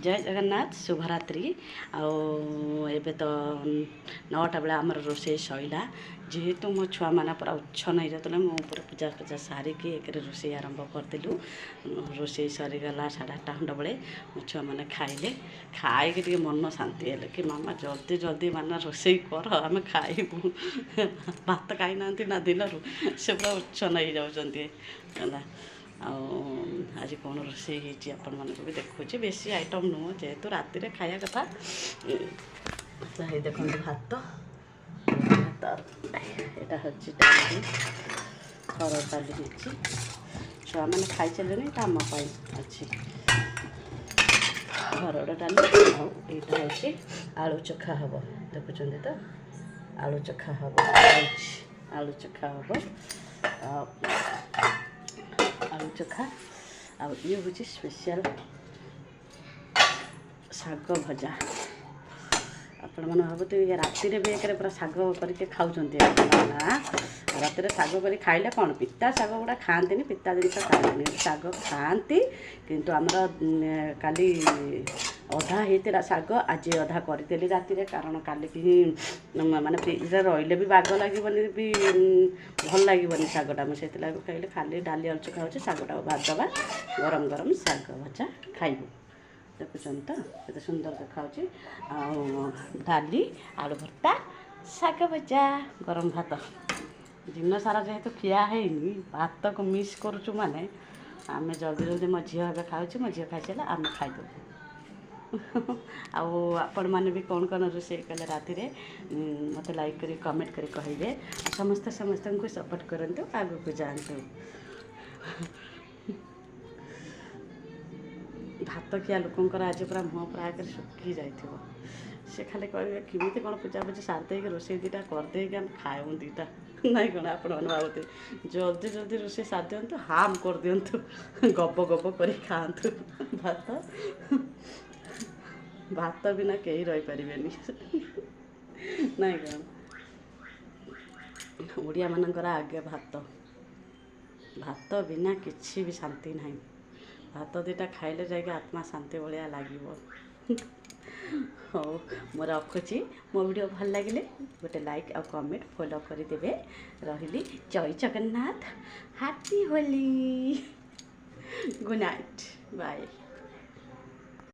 जय जगन्नाथ शुभरात्रि आबे तो 9टा बेला आमर रोषे सैला जेहेतु मो छुआ मैंने पूरा उच्छन हो जाता पूरा पूजा पूजा सारिकी एक रोषे आरंभ करूँ रोषे सरीगला 8:30 खंड बेले मो छुआ मैंने खाइले खाई मन शांति है कि मामा जल्दी जल्दी माना रोषे कर आम खाइबू भात खाई ना ना दिन से पूरा उच्छन हो जाती आज कौन रोषे आपण मान भी देखुचे बेसी आइटम नुह जेहेतु राति खाया कथा देखो भात यहाँ हूँ डाली हरड़ डाली हो छुआ मैंने खाई सारे आम अच्छी हरड़ डाली आईटा हूँ आलू चोखा हम देखुं तो आलू चोखा हम आलू चोखा हम आलू चोखा ये हूँ स्पेशल शाग भजा आपण मैंने भावते राति भी एक पूरा शाग करके खाऊँ राति शाग कर खाइले कौन पिता शाग गुड़ा खाती पिता जिन खाती शाग खाती किंतु आमर काली अधा होता शाग आज अधा करी राति कारण काली कि माने फ्रिज रही भी बाग लगे भी भल लगे शागटा मुझे खाइले खाली डाली आलू चोखा हो शागटा भाजदबा गरम गरम शाग भजा खाइबू देखुं तो ये सुंदर देखा डाली आलू भर्ता शाग भजा गरम भात दिन सारा जेहेतु खिया है भात को मिस करुचु माने आम जल्दी जल्दी मो झी ए खाऊँ मो झी खाई सारे आम खाईदे आपण मैंने भी कौन कौन रोषे कले राति मत लाइक करी कमेंट करी कहे समस्ते समस्त को सपोर्ट करूँ आगू को जातु भात खिया लोकंर आज पूरा मुँह पूरा आगे सुखी जाइए से खाली कहे किमित कौन पूजा पूजी सारी रोषे दुटा करदे आम खाऊँ दुटा ना कौन आपण मैंने भावते जल्दी जल्दी रोषे सार दिंतु हाम कर दिंतु गप गप कर खातु भात भात बिना कहीं रही पारे ना कौन ओडिया मानकर आगे भात भात बिना किसी भी शांति ना भात दुटा खाइले जाके आत्मा शांति भाया लगे हाँ मो रखुची मो वीडियो भल लगे गोटे लाइक और कमेंट फॉलो करदे रही जय Jagannath happy Holi good night bye.